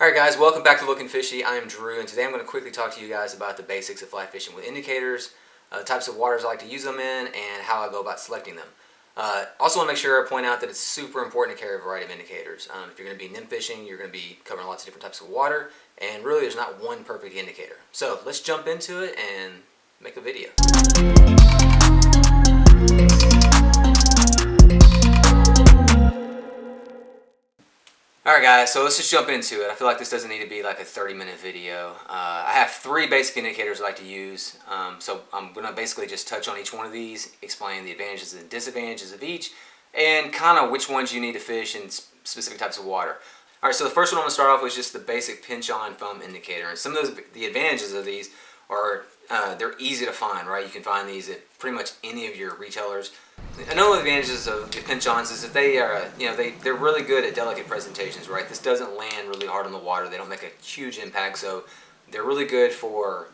Alright guys, welcome back to Looking Fishy. I am Drew, and today I'm going to quickly talk to you guys about the basics of fly fishing with indicators, the types of waters I like to use them in, and how I go about selecting them. Also want to make sure I point out that it's super important to carry a variety of indicators. If you're going to be nymph fishing, you're going to be covering lots of different types of water, and really there's not one perfect indicator. So let's jump into it and make a video. Alright guys, so let's just jump into it. I feel like this doesn't need to be like a 30-minute video. I have three basic indicators I like to use. So I'm going to basically just touch on each one of these, explain the advantages and disadvantages of each, and kind of which ones you need to fish in specific types of water. Alright, so the first one I'm going to start off with is just the basic pinch-on foam indicator. And some of the advantages of these are they're easy to find, right? You can find these at pretty much any of your retailers. Another advantages of the pinch-ons is that they are, they're really good at delicate presentations, right? This doesn't land really hard on the water. They don't make a huge impact, so they're really good for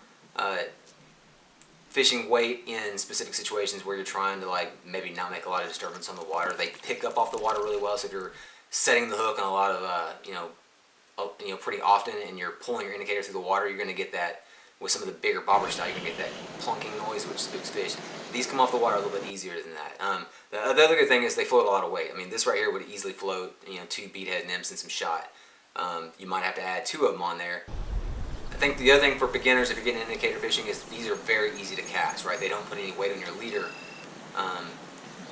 fishing weight in specific situations where you're trying to maybe not make a lot of disturbance on the water. They pick up off the water really well, so if you're setting the hook on a lot of, pretty often, and you're pulling your indicator through the water, you're going to get that. With some of the bigger bobber style, you can get that plunking noise, which spooks fish. These come off the water a little bit easier than that. The other good thing is they float a lot of weight. I mean, this right here would easily float, 2 beadhead nymphs and some shot. You might have to add 2 of them on there. I think the other thing for beginners, if you're getting indicator fishing, is these are very easy to cast, right? They don't put any weight on your leader.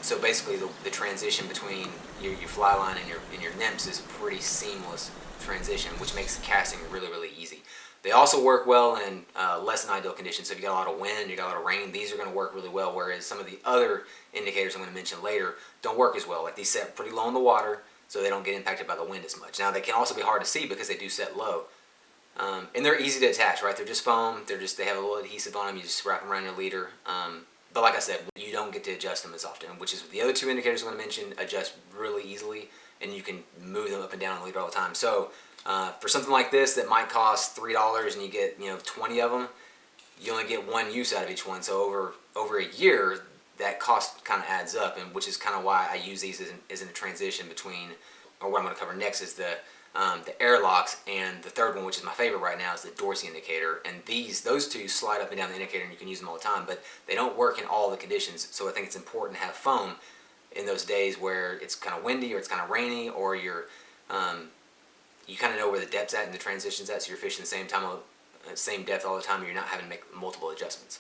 So basically, the transition between your fly line and your nymphs is a pretty seamless transition, which makes the casting really, really easy. They also work well in less than ideal conditions. So if you got a lot of wind, you got a lot of rain, these are going to work really well, whereas some of the other indicators I'm going to mention later don't work as well. Like these set pretty low in the water, so they don't get impacted by the wind as much. Now they can also be hard to see because they do set low. And they're easy to attach, right? They're just foam, they have a little adhesive on them, you just wrap them around your leader. But like I said, you don't get to adjust them as often, which is the other 2 indicators I'm going to mention adjust really easily, and you can move them up and down on the leader all the time. So for something like this that might cost $3 and you get 20 of them, you only get 1 use out of each one. So over a year, that cost kind of adds up, and which is kind of why I use these as in a transition between, or what I'm going to cover next is the Airlocks, and the third one, which is my favorite right now, is the Dorsey indicator. And those 2 slide up and down the indicator, and you can use them all the time, but they don't work in all the conditions. So I think it's important to have foam in those days where it's kind of windy or it's kind of rainy, or you kind of know where the depth's at and the transition's at, so you're fishing the same depth all the time, and you're not having to make multiple adjustments.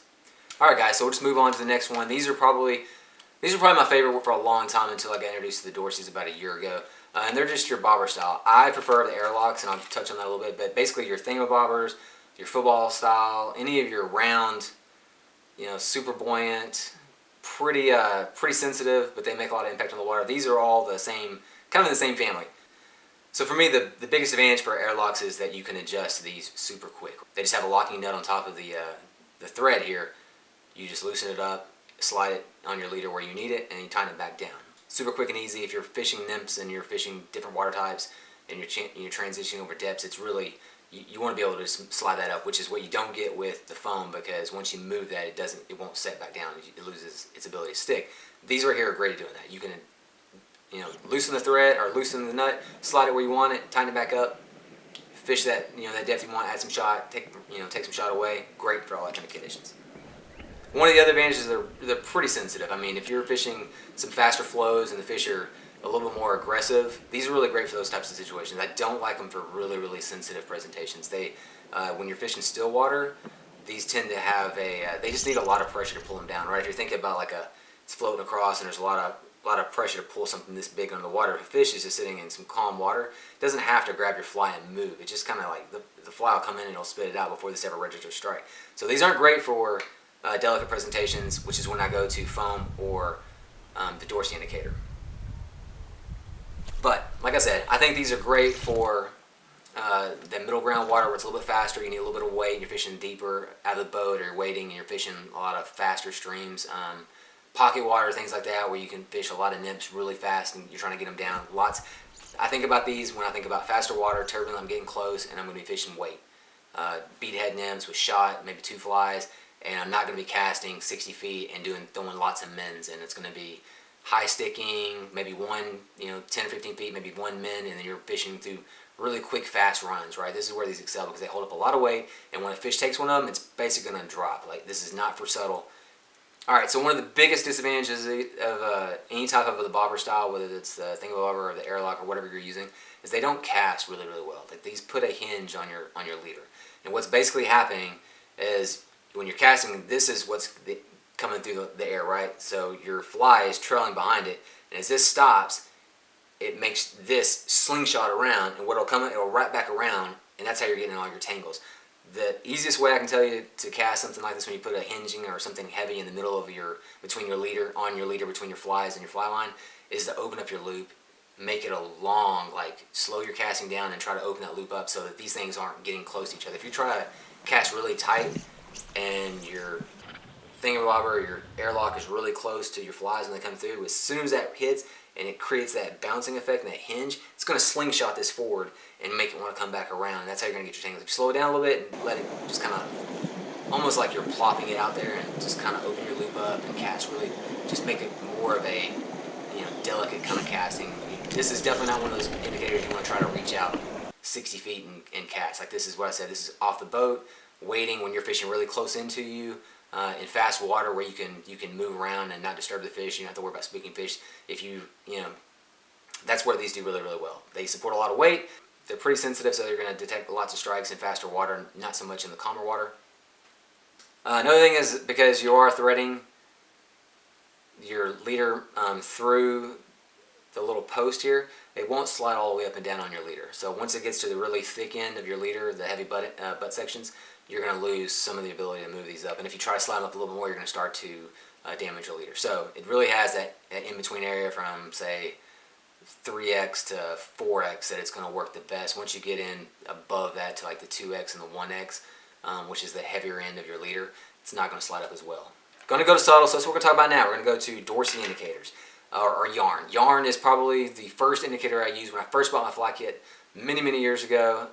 Alright guys, so we'll just move on to the next one. These are probably my favorite for a long time until I got introduced to the Dorseys about a year ago. And they're just your bobber style. I prefer the Airlocks, and I'll touch on that a little bit, but basically your thingamabobbers, your football style, any of your round, super buoyant, pretty sensitive, but they make a lot of impact on the water. These are all the same, kind of in the same family. So for me, the biggest advantage for Airlocks is that you can adjust these super quick. They just have a locking nut on top of the thread here. You just loosen it up, slide it on your leader where you need it, and you tighten it back down. Super quick and easy. If you're fishing nymphs and you're fishing different water types and you're transitioning over depths, it's really, you want to be able to just slide that up, which is what you don't get with the foam, because once you move that, it won't set back down. It loses its ability to stick. These right here are great at doing that. You can loosen the thread or loosen the nut, slide it where you want it, tighten it back up, fish that that depth you want, add some shot, take some shot away. Great for all that kind of conditions. One of the other advantages is they're pretty sensitive. I mean, if you're fishing some faster flows and the fish are a little bit more aggressive, these are really great for those types of situations. I don't like them for really, really sensitive presentations. When you're fishing still water, these tend to have they just need a lot of pressure to pull them down, right? If you're thinking about it's floating across and there's a lot of pressure to pull something this big under the water. If a fish is just sitting in some calm water, it doesn't have to grab your fly and move. It's just kind of like the fly will come in and it'll spit it out before this ever registers strike. So these aren't great for delicate presentations, which is when I go to foam or the Dorsey indicator. But like I said, I think these are great for the middle ground water where it's a little bit faster, you need a little bit of weight, and you're fishing deeper out of the boat, or you're wading and you're fishing a lot of faster streams. Pocket water, things like that, where you can fish a lot of nymphs really fast and you're trying to get them down. I think about these when I think about faster water, turbulent, I'm getting close, and I'm going to be fishing weight. Beadhead nymphs with shot, maybe 2 flies, and I'm not going to be casting 60 feet and throwing lots of mins, and it's going to be high sticking, maybe 10 or 15 feet, maybe 1 min, and then you're fishing through really quick, fast runs, right? This is where these excel because they hold up a lot of weight, and when a fish takes one of them, it's basically going to drop. Like, this is not for subtle. All right, so one of the biggest disadvantages of any type of the bobber style, whether it's the thingamabobber or the airlock or whatever you're using, is they don't cast really, really well. Like, these put a hinge on your leader, and what's basically happening is when you're casting, this is what's coming through the air, right? So your fly is trailing behind it, and as this stops, it makes this slingshot around, and what'll come, it'll wrap back around, and that's how you're getting all your tangles. The easiest way I can tell you to cast something like this when you put a hinging or something heavy in the middle of between your leader, between your flies and your fly line, is to open up your loop, make it a long, like, slow your casting down and try to open that loop up so that these things aren't getting close to each other. If you try to cast really tight and your thingamabobber or your airlock is really close to your flies when they come through, as soon as that hits and it creates that bouncing effect and that hinge, it's going to slingshot this forward and make it want to come back around. And that's how you're going to get your tangles. If you slow it down a little bit and let it just kind of, almost like you're plopping it out there, and just kind of open your loop up and cast really, just make it more of a, delicate kind of casting. This is definitely not one of those indicators you want to try to reach out 60 feet and cast. Like, this is what I said, this is off the boat, waiting when you're fishing really close into you, in fast water where you can move around and not disturb the fish. You don't have to worry about spooking fish. If that's where these do really, really well. They support a lot of weight. They're pretty sensitive, so they're going to detect lots of strikes in faster water, not so much in the calmer water. Another thing is, because you are threading your leader through the little post here, it won't slide all the way up and down on your leader. So once it gets to the really thick end of your leader, the heavy butt sections, you're going to lose some of the ability to move these up. And if you try to slide them up a little bit more, you're going to start to damage your leader. So it really has that in-between area from, say, 3x to 4x that it's going to work the best. Once you get in above that to like the 2x and the 1x, which is the heavier end of your leader, it's not going to slide up as well. Going to go to subtle, so that's what we're going to talk about now. We're going to go to Dorsey indicators, or yarn. Yarn is probably the first indicator I used when I first bought my fly kit many, many years ago.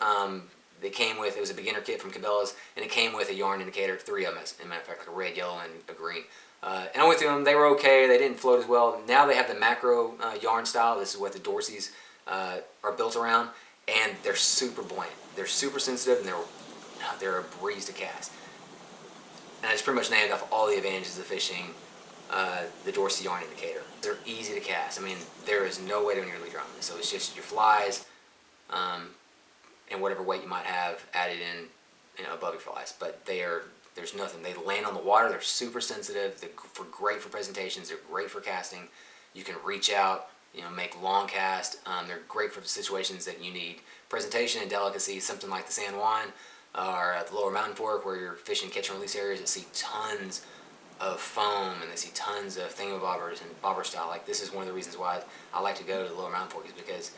It was a beginner kit from Cabela's, and it came with a yarn indicator, 3 of them, as a matter of fact, like a red, yellow, and a green. And I went through them. They were okay. They didn't float as well. Now they have the macro yarn style. This is what the Dorseys are built around, and they're super buoyant. They're super sensitive, and they're a breeze to cast. And I just pretty much named off all the advantages of fishing the Dorsey yarn indicator. They're easy to cast. I mean, there is no weight on your leader on this, so it's just your flies and whatever weight you might have added in above your flies. But there's nothing. They land on the water. They're super sensitive. They're great for presentations. They're great for casting. You can reach out, make long cast. They're great for situations that you need presentation and delicacy, something like the San Juan or the Lower Mountain Fork, where you're fishing catch and release areas that see tons of foam and they see tons of thingamabobbers and bobber style. Like, this is one of the reasons why I like to go to the Lower Mountain Fork, is because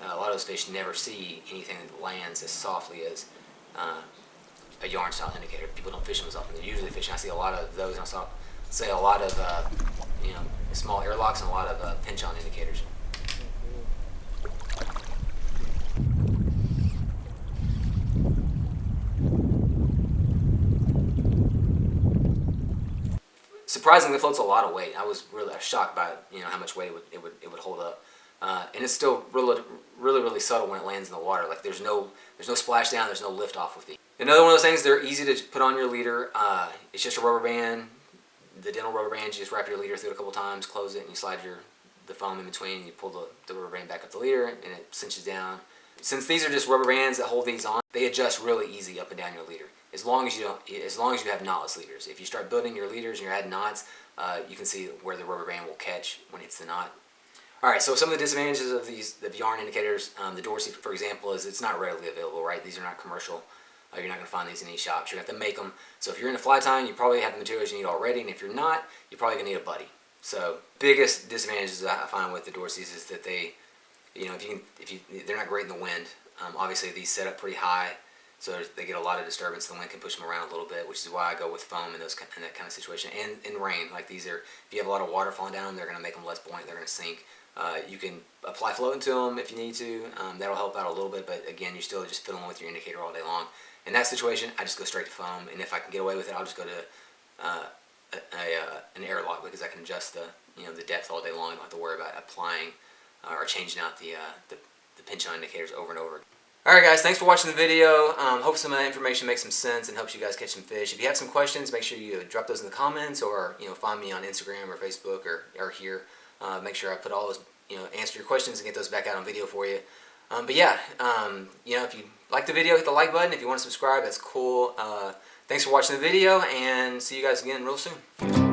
a lot of those fish never see anything that lands as softly as a yarn style indicator. People don't fish them as often. They're usually fishing. I see a lot of those, and I say a lot of small airlocks and a lot of pinch on indicators. Surprisingly, it floats a lot of weight. I was really shocked by how much weight it would hold up, and it's still really, really, really subtle when it lands in the water. Like, there's no splashdown, there's no lift off with these. Another one of those things, they're easy to put on your leader. It's just a rubber band. The dental rubber band, you just wrap your leader through it a couple times, close it, and you slide the foam in between, and you pull the rubber band back up the leader, and it cinches down. Since these are just rubber bands that hold these on, they adjust really easy up and down your leader. As long as you have knotless leaders. If you start building your leaders and you're adding knots, you can see where the rubber band will catch when it hits the knot. All right, so some of the disadvantages of the yarn indicators, the Dorsey, for example, is it's not readily available, right? These are not commercial. You're not going to find these in any shops. You're going to have to make them. So if you're in a fly tying, you probably have the materials you need already, and if you're not, you're probably going to need a buddy. So biggest disadvantages I find with the Dorseys is that they're not great in the wind. Obviously, these set up pretty high, so they get a lot of disturbance. The wind can push them around a little bit, which is why I go with foam in that kind of situation. And in rain, like these are, if you have a lot of water falling down them, they're going to make them less buoyant. They're going to sink. You can apply floating to them if you need to. That'll help out a little bit, but again, you're still just fiddling with your indicator all day long. In that situation, I just go straight to foam, and if I can get away with it, I'll just go to an airlock, because I can adjust the depth all day long. I don't have to worry about applying or changing out the pinch on indicators over and over. Alright guys, thanks for watching the video. Hope some of that information makes some sense and helps you guys catch some fish. If you have some questions, make sure you drop those in the comments, or find me on Instagram or Facebook or here. Make sure I put all those, answer your questions and get those back out on video for you. But yeah, if you like the video, hit the like button. If you want to subscribe, that's cool. Thanks for watching the video, and see you guys again real soon.